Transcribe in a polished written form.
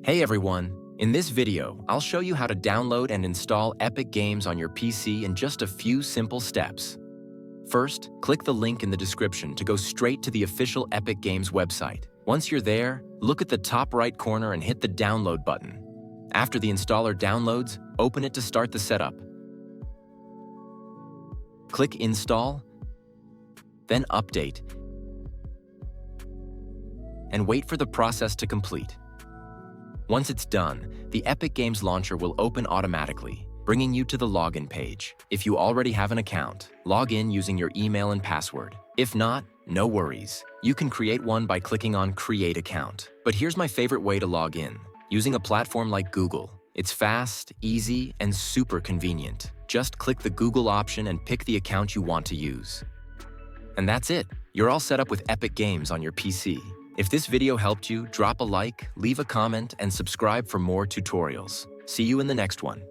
Hey everyone! In this video, I'll show you how to download and install Epic Games on your PC in just a few simple steps. First, click the link in the description to go straight to the official Epic Games website. Once you're there, look at the top right corner and hit the download button. After the installer downloads, open it to start the setup. Click Install, then Update, and wait for the process to complete. Once it's done, the Epic Games launcher will open automatically, bringing you to the login page. If you already have an account, log in using your email and password. If not, no worries. You can create one by clicking on Create Account. But here's my favorite way to log in, using a platform like Google. It's fast, easy, and super convenient. Just click the Google option and pick the account you want to use. And that's it. You're all set up with Epic Games on your PC. If this video helped you, drop a like, leave a comment, and subscribe for more tutorials. See you in the next one.